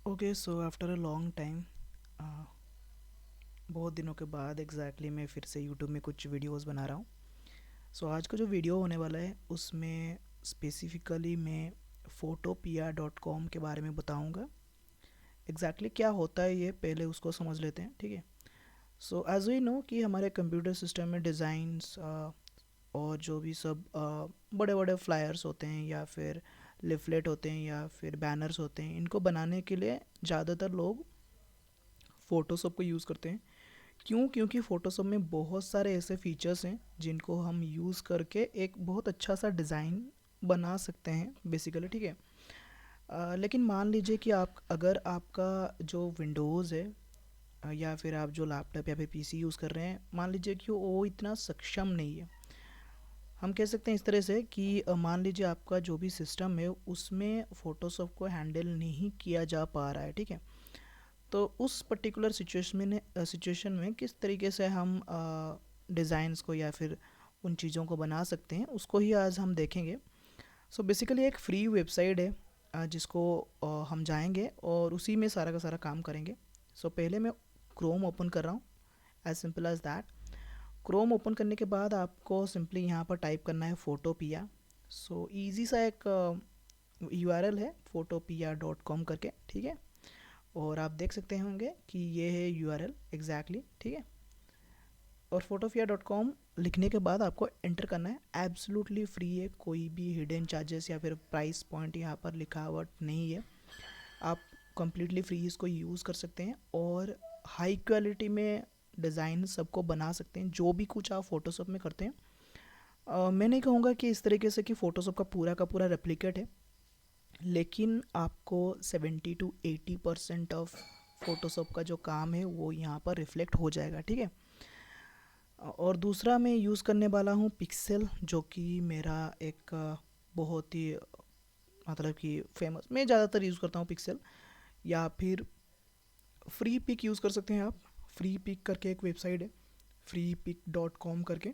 Okay, so after a long time, बहुत दिनों के बाद मैं फिर से यूट्यूब में कुछ वीडियोस बना रहा हूँ। सो आज का जो वीडियो होने वाला है उसमें स्पेसिफ़िकली मैं फोटोपिया.com के बारे में बताऊँगा। क्या होता है ये पहले उसको समझ लेते हैं, ठीक है। सो एज वी नो कि हमारे कंप्यूटर सिस्टम में डिज़ाइंस और जो भी सब बड़े बड़े फ्लायर्स होते हैं या फिर लिफलेट होते हैं या फिर बैनर्स होते हैं, इनको बनाने के लिए ज़्यादातर लोग फ़ोटोशॉप को यूज़ करते हैं। क्यों? क्योंकि फ़ोटोशॉप में बहुत सारे ऐसे फीचर्स हैं जिनको हम यूज़ करके एक बहुत अच्छा सा डिज़ाइन बना सकते हैं बेसिकली, ठीक है। लेकिन मान लीजिए कि आप अगर आपका जो विंडोज़ है या फिर आप जो लैपटॉप या फिर पीसी यूज़ कर रहे हैं, मान लीजिए कि वो इतना सक्षम नहीं है। हम कह सकते हैं इस तरह से कि मान लीजिए आपका जो भी सिस्टम है उसमें फ़ोटोशॉप को हैंडल नहीं किया जा पा रहा है, ठीक है। तो उस पर्टिकुलर सिचुएशन में किस तरीके से हम डिज़ाइंस को या फिर उन चीज़ों को बना सकते हैं, उसको ही आज हम देखेंगे। सो बेसिकली एक फ्री वेबसाइट है जिसको हम जाएंगे और उसी में सारा का सारा काम करेंगे। सो पहले मैं क्रोम ओपन कर रहा हूँ, as simple as that. Chrome open करने के बाद आपको सिंपली यहाँ पर टाइप करना है फोटोपिया। सो ईजी सा एक यूआरएल है फोटोपिया.com करके, ठीक है। और आप देख सकते होंगे कि ये है यूआरएल एग्जैक्टली, ठीक है। और फोटोपिया.com लिखने के बाद आपको एंटर करना है। एब्सोल्युटली फ्री है, कोई भी हिडन चार्जेस या फिर प्राइस पॉइंट यहाँ पर लिखावट नहीं है। आप कम्प्लीटली फ्री इसको यूज़ कर सकते हैं और हाई क्वालिटी में डिज़ाइन सबको बना सकते हैं जो भी कुछ आप फोटोशॉप में करते हैं। मैं नहीं कहूँगा कि इस तरीके से कि फ़ोटोशॉप का पूरा रेप्लिकेट है, लेकिन आपको 70 to 80% ऑफ फ़ोटोशॉप का जो काम है वो यहाँ पर रिफ्लेक्ट हो जाएगा, ठीक है। और दूसरा मैं यूज़ करने वाला हूँ पिक्सेल, जो कि मेरा एक बहुत ही मतलब कि फेमस, मैं ज़्यादातर यूज़ करता हूँ पिक्सेल। या फिर फ्री पिक यूज़ कर सकते हैं आप। फ्री पिक करके एक वेबसाइट है, freepik.com करके।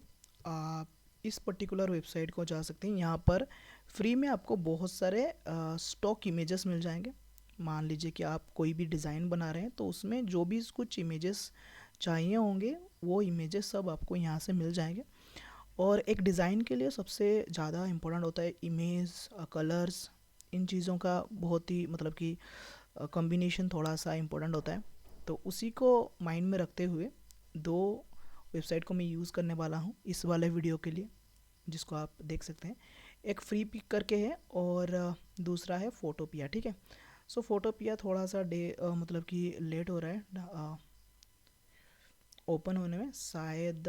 आप इस पर्टिकुलर वेबसाइट को जा सकते हैं। यहाँ पर फ्री में आपको बहुत सारे स्टॉक इमेजेस मिल जाएंगे। मान लीजिए कि आप कोई भी डिज़ाइन बना रहे हैं तो उसमें जो भी कुछ इमेजेस चाहिए होंगे वो इमेजेस सब आपको यहाँ से मिल जाएंगे। और एक डिज़ाइन के लिए सबसे ज़्यादा इम्पोर्टेंट होता है इमेज, कलर्स, इन चीज़ों का बहुत ही मतलब कि कॉम्बिनेशन थोड़ा सा इम्पोर्टेंट होता है। तो उसी को माइंड में रखते हुए दो वेबसाइट को मैं यूज़ करने वाला हूँ इस वाले वीडियो के लिए, जिसको आप देख सकते हैं। एक फ्री पिक करके है और दूसरा है फोटोपिया, ठीक है। सो फोटोपिया थोड़ा सा मतलब कि लेट हो रहा है ओपन होने में, शायद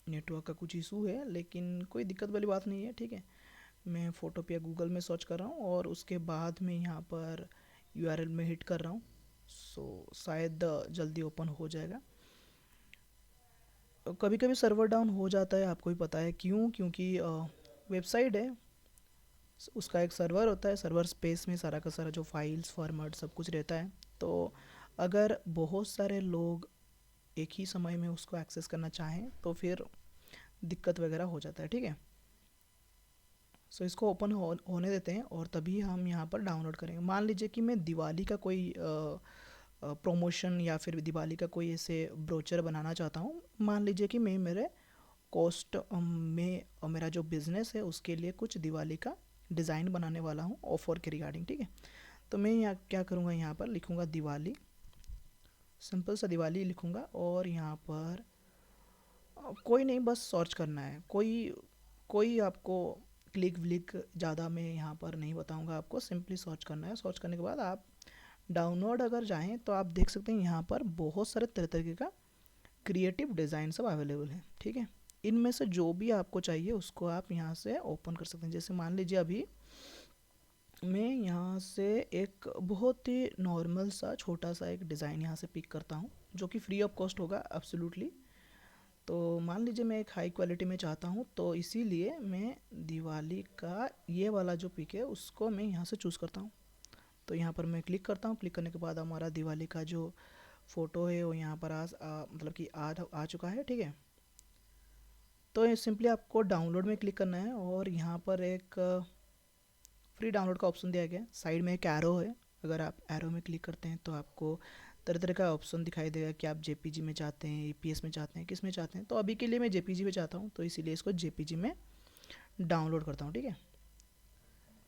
नेटवर्क का कुछ इशू है, लेकिन कोई दिक्कत वाली बात नहीं है, ठीक है। मैं फोटोपिया गूगल में सर्च कर रहा हूँ और उसके बाद मैं यहाँ पर यूआरएल में हिट कर रहा हूँ। सो शायद जल्दी ओपन हो जाएगा। कभी कभी सर्वर डाउन हो जाता है, आपको भी पता है क्यों, क्योंकि वेबसाइट है, उसका एक सर्वर होता है, सर्वर स्पेस में सारा का सारा जो फाइल्स फॉर्मेट सब कुछ रहता है। तो अगर बहुत सारे लोग एक ही समय में उसको एक्सेस करना चाहें तो फिर दिक्कत वगैरह हो जाता है, ठीक है। सो इसको ओपन होने देते हैं और तभी हम यहाँ पर डाउनलोड करेंगे। मान लीजिए कि मैं दिवाली का कोई प्रमोशन या फिर दिवाली का कोई ऐसे ब्रोचर बनाना चाहता हूँ। मान लीजिए कि मैं मेरे कॉस्ट में मेरा जो बिज़नेस है उसके लिए कुछ दिवाली का डिज़ाइन बनाने वाला हूँ ऑफ़र के रिगार्डिंग, ठीक है। तो मैं यहाँ क्या करूँगा, यहाँ पर लिखूँगा दिवाली, सिंपल सा दिवाली लिखूँगा और यहाँ पर कोई नहीं, बस सर्च करना है। कोई कोई आपको क्लिक व्लिक ज़्यादा मैं यहाँ पर नहीं बताऊँगा, आपको सिंपली सर्च करना है। सर्च करने के बाद आप डाउनलोड अगर जाएँ तो आप देख सकते हैं यहाँ पर बहुत सारे तरह तरीके का क्रिएटिव डिज़ाइन सब अवेलेबल है, ठीक है। इनमें से जो भी आपको चाहिए उसको आप यहाँ से ओपन कर सकते हैं। जैसे मान लीजिए अभी मैं यहाँ से एक बहुत ही नॉर्मल सा छोटा सा एक डिज़ाइन यहाँ से पिक करता हूँ जो कि फ्री ऑफ कॉस्ट होगा एब्सोल्युटली। तो मान लीजिए मैं एक हाई क्वालिटी में चाहता हूँ, तो इसीलिए मैं दिवाली का ये वाला जो पिक है उसको मैं यहाँ से चूज़ करता हूँ। तो यहाँ पर मैं क्लिक करता हूँ। क्लिक करने के बाद हमारा दिवाली का जो फ़ोटो है वो यहाँ पर मतलब कि आ चुका है, ठीक है। तो ये सिंपली आपको डाउनलोड में क्लिक करना है और यहाँ पर एक फ्री डाउनलोड का ऑप्शन दिया गया है, साइड में एक एरो है। अगर आप एरो में क्लिक करते हैं तो आपको तरह तरह का ऑप्शन दिखाई देगा कि आप जेपीजी में चाहते हैं, ईपीएस में चाहते हैं, किस में चाहते हैं। तो अभी के लिए मैं जेपीजी में चाहता हूँ, तो इसीलिए इसको जेपीजी में डाउनलोड करता हूँ, ठीक है।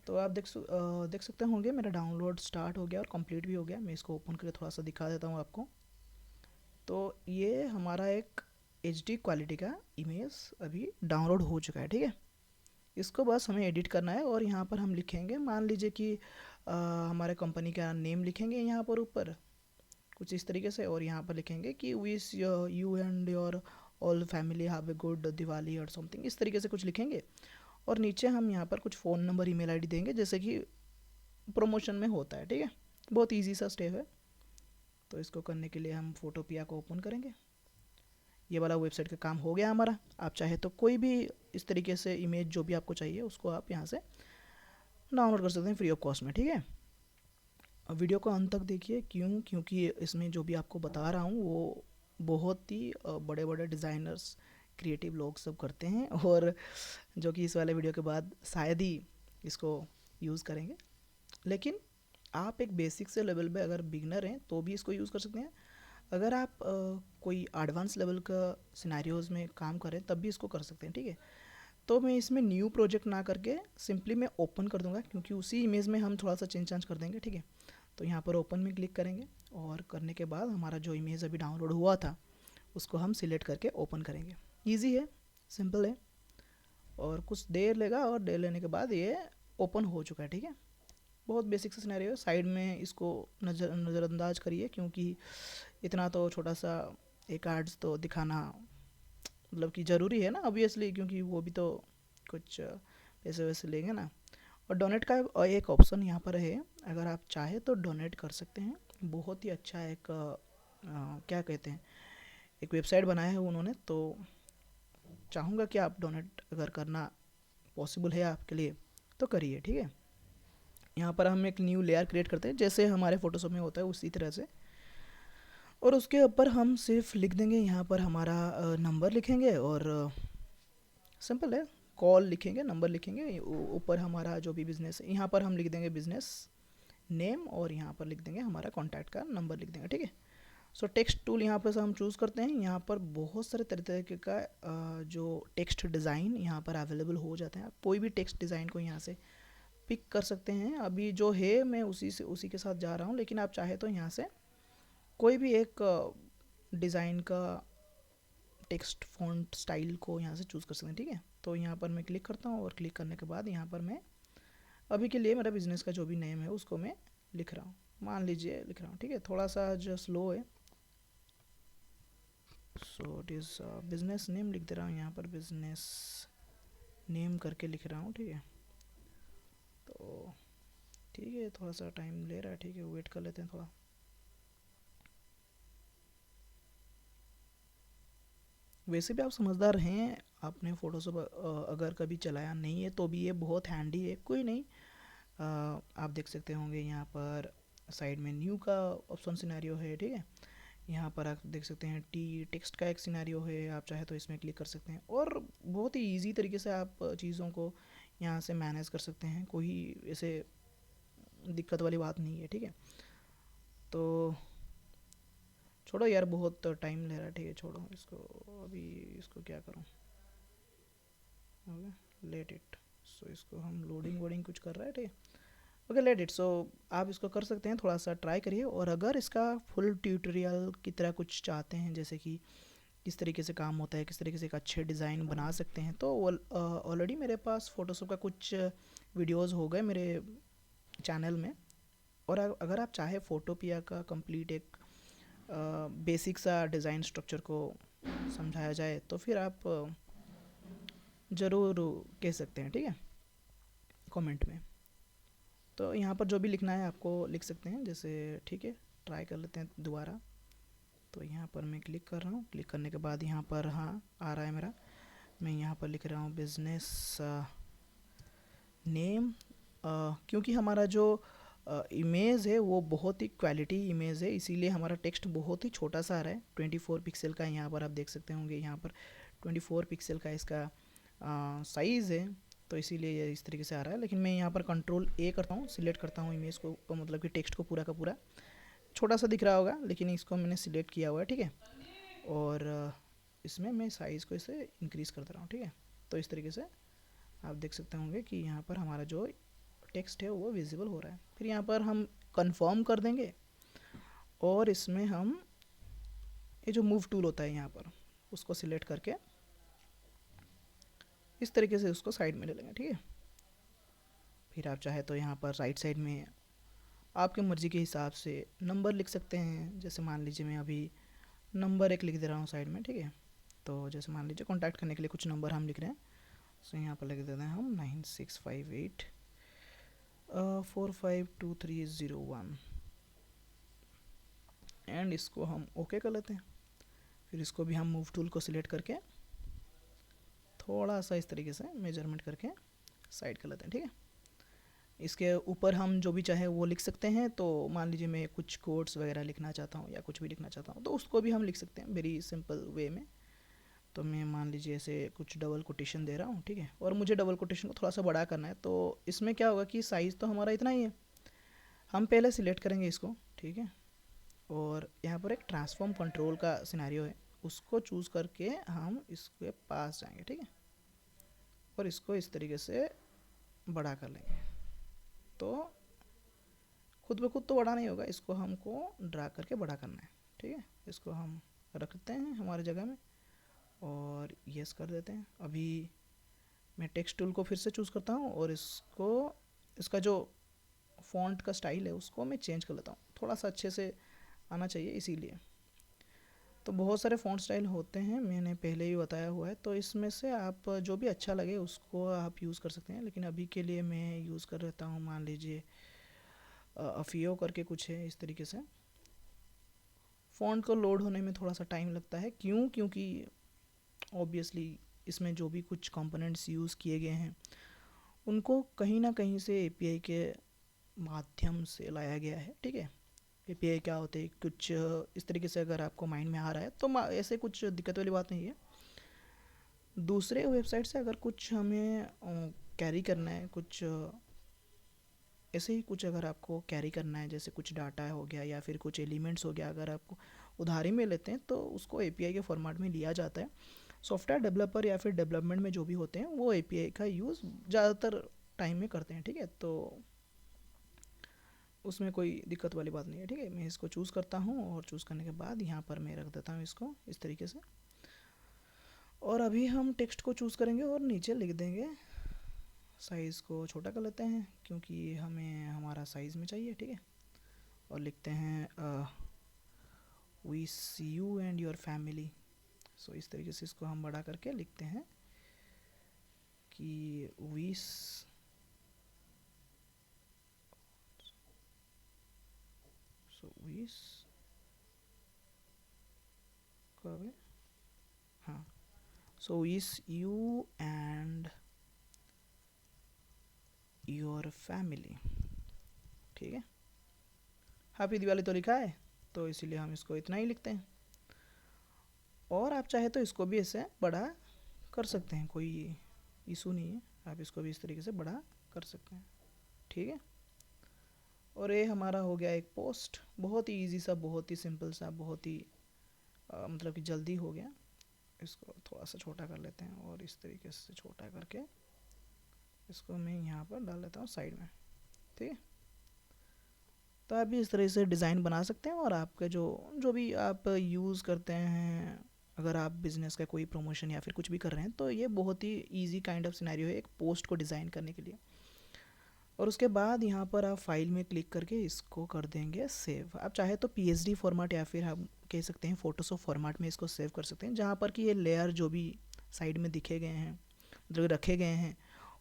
तो आप देख सकते होंगे मेरा डाउनलोड स्टार्ट हो गया और कंप्लीट भी हो गया। मैं इसको ओपन करके थोड़ा सा दिखा देता हूँ आपको। तो ये हमारा एक HD क्वालिटी का इमेज अभी डाउनलोड हो चुका है, ठीक है। इसको बस हमें एडिट करना है और यहाँ पर हम लिखेंगे, मान लीजिए कि हमारे कंपनी का नेम लिखेंगे यहाँ पर ऊपर कुछ इस तरीके से, और यहाँ पर लिखेंगे कि wish you and your all family have a good Diwali और समथिंग, इस तरीके से कुछ लिखेंगे। और नीचे हम यहाँ पर कुछ फ़ोन नंबर, ईमेल आईडी देंगे जैसे कि प्रमोशन में होता है, ठीक है। बहुत ईजी सा स्टेप है। तो इसको करने के लिए हम फोटोपिया को ओपन करेंगे। ये वाला वेबसाइट का काम हो गया हमारा। आप चाहे तो कोई भी इस तरीके से इमेज जो भी आपको चाहिए उसको आप यहाँ से डाउनलोड कर सकते हैं फ्री ऑफ कॉस्ट में, ठीक है। वीडियो को अंत तक देखिए, क्योंकि इसमें जो भी आपको बता रहा हूँ वो बहुत ही बड़े बड़े डिज़ाइनर्स, क्रिएटिव लोग सब करते हैं, और जो कि इस वाले वीडियो के बाद शायद ही इसको यूज़ करेंगे। लेकिन आप एक बेसिक से लेवल पे अगर बिगनर हैं तो भी इसको यूज़ कर सकते हैं। अगर आप कोई एडवांस लेवल का सिनेरियोज़ में काम करें तब भी इसको कर सकते हैं, ठीक है। तो मैं इसमें न्यू प्रोजेक्ट ना करके सिंपली मैं ओपन कर दूंगा, क्योंकि उसी इमेज में हम थोड़ा सा चेंज कर देंगे, ठीक है। तो यहाँ पर ओपन में क्लिक करेंगे और करने के बाद हमारा जो इमेज अभी डाउनलोड हुआ था उसको हम सिलेक्ट करके ओपन करेंगे। ईजी है, सिंपल है, और कुछ देर लेगा, और देर लेने के बाद ये ओपन हो चुका है, ठीक है। बहुत बेसिक सा सिनेरियो है। साइड में इसको नज़रअंदाज करिए, क्योंकि इतना तो छोटा सा एक कार्ड्स तो दिखाना मतलब कि ज़रूरी है ना, ऑब्वियसली, क्योंकि वो भी तो कुछ पैसे वैसे लेंगे ना। और डोनेट का एक ऑप्शन यहाँ पर है, अगर आप चाहे तो डोनेट कर सकते हैं। बहुत ही अच्छा एक क्या कहते हैं, एक वेबसाइट बनाया है उन्होंने, तो चाहूँगा कि आप डोनेट अगर करना पॉसिबल है आपके लिए तो करिए, ठीक है। यहाँ पर हम एक न्यू लेयर क्रिएट करते हैं जैसे हमारे फोटोशॉप में होता है उसी तरह से, और उसके ऊपर हम सिर्फ लिख देंगे, यहाँ पर हमारा नंबर लिखेंगे, और सिंपल है, कॉल लिखेंगे, नंबर लिखेंगे, ऊपर हमारा जो भी बिज़नेस है यहाँ पर हम लिख देंगे बिज़नेस नेम, और यहाँ पर लिख देंगे हमारा कॉन्टैक्ट का नंबर लिख देंगे, ठीक है। सो टेक्स्ट टूल यहाँ पर से हम चूज़ करते हैं। यहाँ पर बहुत सारे तरीके का जो टेक्स्ट डिज़ाइन यहाँ पर अवेलेबल हो जाते हैं। आप कोई भी टेक्स्ट डिज़ाइन को यहाँ से पिक कर सकते हैं। अभी जो है मैं उसी के साथ जा रहा हूँ, लेकिन आप चाहे तो यहाँ से कोई भी एक डिज़ाइन का टेक्स्ट फॉन्ट स्टाइल को यहाँ से चूज़ कर सकते हैं, ठीक है। तो यहाँ पर मैं क्लिक करता हूँ, और क्लिक करने के बाद यहाँ पर मैं अभी के लिए मेरा बिज़नेस का जो भी नेम है उसको मैं लिख रहा हूँ, मान लीजिए लिख रहा हूँ, ठीक है। थोड़ा सा जो स्लो है, so it is business name लिख दे रहा हूँ, यहाँ पर बिज़नेस नेम करके लिख रहा हूँ, ठीक है। तो ठीक है, थोड़ा सा टाइम ले रहा है, ठीक है, वेट कर लेते हैं थोड़ा। वैसे भी आप समझदार हैं, आपने फ़ोटोशॉप अगर कभी चलाया नहीं है तो भी ये बहुत हैंडी है, कोई नहीं। आप देख सकते होंगे यहाँ पर साइड में न्यू का ऑप्शन सिनेरियो है, ठीक है। यहाँ पर आप देख सकते हैं टेक्स्ट का एक सिनेरियो है, आप चाहे तो इसमें क्लिक कर सकते हैं, और बहुत ही इजी तरीके से आप चीज़ों को यहाँ से मैनेज कर सकते हैं। कोई ऐसे दिक्कत वाली बात नहीं है, ठीक है। तो छोड़ो यार, बहुत टाइम ले रहा है, ठीक है, छोड़ो इसको। अभी इसको क्या करूँ, ओके लेट इट। सो इसको हम लोडिंग वोडिंग कुछ कर रहा है, ठीक है, ओके लेट इट। सो आप इसको कर सकते हैं, थोड़ा सा ट्राई करिए, और अगर इसका फुल ट्यूटोरियल की तरह कुछ चाहते हैं, जैसे कि किस तरीके से काम होता है, किस तरीके से एक अच्छे डिज़ाइन बना सकते हैं, तो ऑलरेडी मेरे पास फ़ोटोशॉप का कुछ वीडियोस हो गए मेरे चैनल में। और अगर आप चाहे फोटोपिया का कंप्लीट एक बेसिक सा डिज़ाइन स्ट्रक्चर को समझाया जाए तो फिर आप ज़रूर कह सकते हैं, ठीक है, कमेंट में। तो यहाँ पर जो भी लिखना है आपको लिख सकते हैं, जैसे ठीक है, ट्राई कर लेते हैं दोबारा। तो यहाँ पर मैं क्लिक कर रहा हूँ, क्लिक करने के बाद यहाँ पर हाँ आ रहा है मेरा, मैं यहाँ पर लिख रहा हूँ बिज़नेस नेम, क्योंकि हमारा जो इमेज है वो बहुत ही क्वालिटी इमेज है, इसीलिए हमारा टेक्स्ट बहुत ही छोटा सा आ रहा है। 24 पिक्सल का यहाँ पर आप देख सकते होंगे, यहाँ पर 24 पिक्सल का इसका साइज़ है। तो इसीलिए ये इस तरीके से आ रहा है। लेकिन मैं यहाँ पर कंट्रोल ए करता हूँ, सिलेक्ट करता हूँ इमेज को, मतलब कि टेक्स्ट को पूरा का पूरा। छोटा सा दिख रहा होगा लेकिन इसको मैंने सिलेक्ट किया हुआ है, ठीक है। और इसमें मैं साइज़ को इसे इंक्रीज़ कर दे रहा हूँ, ठीक है। तो इस तरीके से आप देख सकते होंगे कि यहाँ पर हमारा जो टेक्स्ट है वो विजिबल हो रहा है। फिर यहाँ पर हम कंफर्म कर देंगे और इसमें हम ये जो मूव टूल होता है यहाँ पर उसको सिलेक्ट करके इस तरीके से उसको साइड में ले लेंगे, ठीक है। फिर आप चाहे तो यहाँ पर राइट साइड में आपके मर्ज़ी के हिसाब से नंबर लिख सकते हैं। जैसे मान लीजिए मैं अभी नंबर एक लिख दे रहा हूँ साइड में, ठीक है। तो जैसे मान लीजिए कॉन्टैक्ट करने के लिए कुछ नंबर हम लिख रहे हैं, तो यहाँ पर लिख देते हैं हम 9658 452301 एंड इसको हम ओके कर लेते हैं। फिर इसको भी हम मूव टूल को सिलेक्ट करके थोड़ा सा इस तरीके से मेजरमेंट करके साइड कर लेते हैं, ठीक है। इसके ऊपर हम जो भी चाहे वो लिख सकते हैं। तो मान लीजिए मैं कुछ कोड्स वगैरह लिखना चाहता हूँ या कुछ भी लिखना चाहता हूँ तो उसको भी हम लिख सकते हैं वेरी सिंपल वे में। तो मैं मान लीजिए ऐसे कुछ डबल कोटेशन दे रहा हूँ, ठीक है। और मुझे डबल कोटेशन को थोड़ा सा बड़ा करना है, तो इसमें क्या होगा कि साइज़ तो हमारा इतना ही है। हम पहले सिलेक्ट करेंगे इसको, ठीक है। और यहाँ पर एक ट्रांसफॉर्म कंट्रोल का सिनेरियो है, उसको चूज़ करके हम इसके पास जाएंगे, ठीक है। और इसको इस तरीके से बड़ा कर लेंगे। तो खुद ब खुद तो बड़ा नहीं होगा, इसको हमको ड्रैग करके बड़ा करना है, ठीक है। इसको हम रखते हैं हमारी जगह में और यस कर देते हैं। अभी मैं टेक्स्ट टूल को फिर से चूज़ करता हूँ और इसका जो फ़ॉन्ट का स्टाइल है उसको मैं चेंज कर लेता हूँ, थोड़ा सा अच्छे से आना चाहिए इसीलिए। तो बहुत सारे फ़ॉन्ट स्टाइल होते हैं, मैंने पहले ही बताया हुआ है, तो इसमें से आप जो भी अच्छा लगे उसको आप यूज़ कर सकते हैं। लेकिन अभी के लिए मैं यूज़ कर लेता हूँ, मान लीजिए अफियो करके कुछ है इस तरीके से। फ़ॉन्ट को लोड होने में थोड़ा सा टाइम लगता है, क्योंकि ऑब्वियसली इसमें जो भी कुछ कंपोनेंट्स यूज़ किए गए हैं उनको कहीं ना कहीं से एपीआई के माध्यम से लाया गया है, ठीक है। एपीआई क्या होते हैं कुछ इस तरीके से, अगर आपको माइंड में आ रहा है तो ऐसे कुछ दिक्कत वाली बात नहीं है। दूसरे वेबसाइट से अगर कुछ हमें कैरी करना है, कुछ ऐसे ही कुछ अगर आपको कैरी करना है, जैसे कुछ डाटा हो गया या फिर कुछ एलिमेंट्स हो गया, अगर आपको उधारी में लेते हैं तो उसको एपीआई के फॉर्मेट में लिया जाता है। सॉफ्टवेयर डेवलपर या फिर डेवलपमेंट में जो भी होते हैं वो एपीआई का यूज़ ज़्यादातर टाइम में करते हैं, ठीक है। तो उसमें कोई दिक्कत वाली बात नहीं है, ठीक है। मैं इसको चूज़ करता हूँ और चूज़ करने के बाद यहाँ पर मैं रख देता हूँ इसको इस तरीके से। और अभी हम टेक्स्ट को चूज़ करेंगे और नीचे लिख देंगे, साइज़ को छोटा कर लेते हैं क्योंकि हमें हमारा साइज़ में चाहिए, ठीक है। और लिखते हैं we see you and your family. So इस तरीके से इसको हम बड़ा करके लिखते हैं कि वीस कब, हाँ, सो वीस यू एंड योर फैमिली, ठीक है। हैप्पी दिवाली तो लिखा है तो इसीलिए हम इसको इतना ही लिखते हैं। और आप चाहे तो इसको भी ऐसे बड़ा कर सकते हैं, कोई इशू नहीं है, आप इसको भी इस तरीके से बड़ा कर सकते हैं, ठीक है। और ये हमारा हो गया एक पोस्ट, बहुत ही इजी सा, बहुत ही सिंपल सा, बहुत ही मतलब कि जल्दी हो गया। इसको थोड़ा सा छोटा कर लेते हैं और इस तरीके से छोटा करके इसको मैं यहाँ पर डाल लेता हूँ साइड में, ठीक है। तो आप भी इस तरह से डिज़ाइन बना सकते हैं और आपके जो भी आप यूज़ करते हैं, अगर आप बिज़नेस का कोई प्रमोशन या फिर कुछ भी कर रहे हैं तो ये बहुत ही इजी काइंड ऑफ सिनेरियो है एक पोस्ट को डिज़ाइन करने के लिए। और उसके बाद यहाँ पर आप फाइल में क्लिक करके इसको कर देंगे सेव। आप चाहे तो पीएसडी फॉर्मेट या फिर हम कह सकते हैं फ़ोटोशॉप फॉर्मेट में इसको सेव कर सकते हैं, जहाँ पर कि ये लेयर जो भी साइड में दिखे गए हैं, मतलब रखे गए हैं,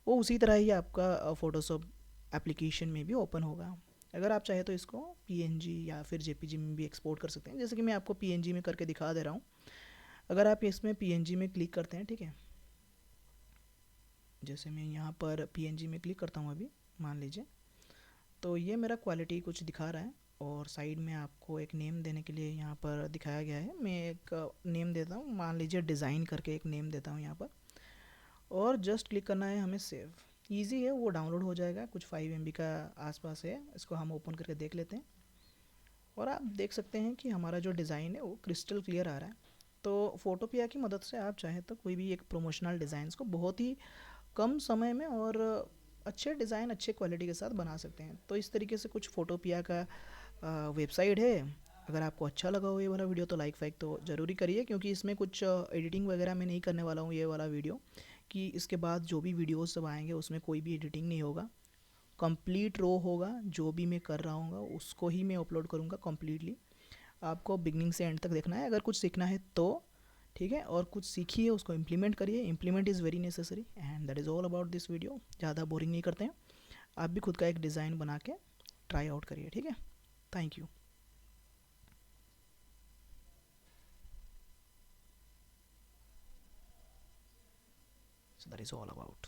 वो उसी तरह ही आपका फ़ोटोशॉप एप्लीकेशन में भी ओपन होगा। अगर आप चाहे तो इसको पीएनजी या फिर जेपीजी में भी एक्सपोर्ट कर सकते हैं, जैसे कि मैं आपको पीएनजी में करके दिखा दे रहा हूँ। अगर आप इसमें पीएनजी में क्लिक करते हैं, ठीक है, जैसे मैं यहाँ पर पीएनजी में क्लिक करता हूँ अभी मान लीजिए, तो ये मेरा क्वालिटी कुछ दिखा रहा है और साइड में आपको एक नेम देने के लिए यहाँ पर दिखाया गया है। मैं एक नेम देता हूँ, मान लीजिए डिज़ाइन करके एक नेम देता हूँ यहाँ पर। और जस्ट क्लिक करना है हमें सेव। ईजी है, वो डाउनलोड हो जाएगा, कुछ 5 MB का आसपास है। इसको हम ओपन करके देख लेते हैं और आप देख सकते हैं कि हमारा जो डिज़ाइन है वो क्रिस्टल क्लियर आ रहा है। तो फोटोपिया की मदद से आप चाहें तो कोई भी एक प्रमोशनल डिज़ाइंस को बहुत ही कम समय में और अच्छे डिज़ाइन अच्छे क्वालिटी के साथ बना सकते हैं। तो इस तरीके से कुछ फोटोपिया का वेबसाइट है। अगर आपको अच्छा लगा हो ये वाला वीडियो तो लाइक फाइक तो ज़रूरी करिए, क्योंकि इसमें कुछ एडिटिंग वगैरह मैं नहीं करने वाला हूँ ये वाला वीडियो, कि इसके बाद जो भी वीडियोस सब आएंगे उसमें कोई भी एडिटिंग नहीं होगा, कंप्लीट रो होगा। जो भी मैं कर रहा हूँ उसको ही मैं अपलोड करूँगा कम्प्लीटली। आपको बिगनिंग से एंड तक देखना है अगर कुछ सीखना है तो, ठीक है। और कुछ सीखिए, उसको इम्प्लीमेंट करिए। Implement is very necessary and that is all about this video. ज़्यादा बोरिंग नहीं करते हैं, आप भी खुद का एक डिज़ाइन बना के ट्राई आउट करिए, ठीक है। Thank you. So that is all about.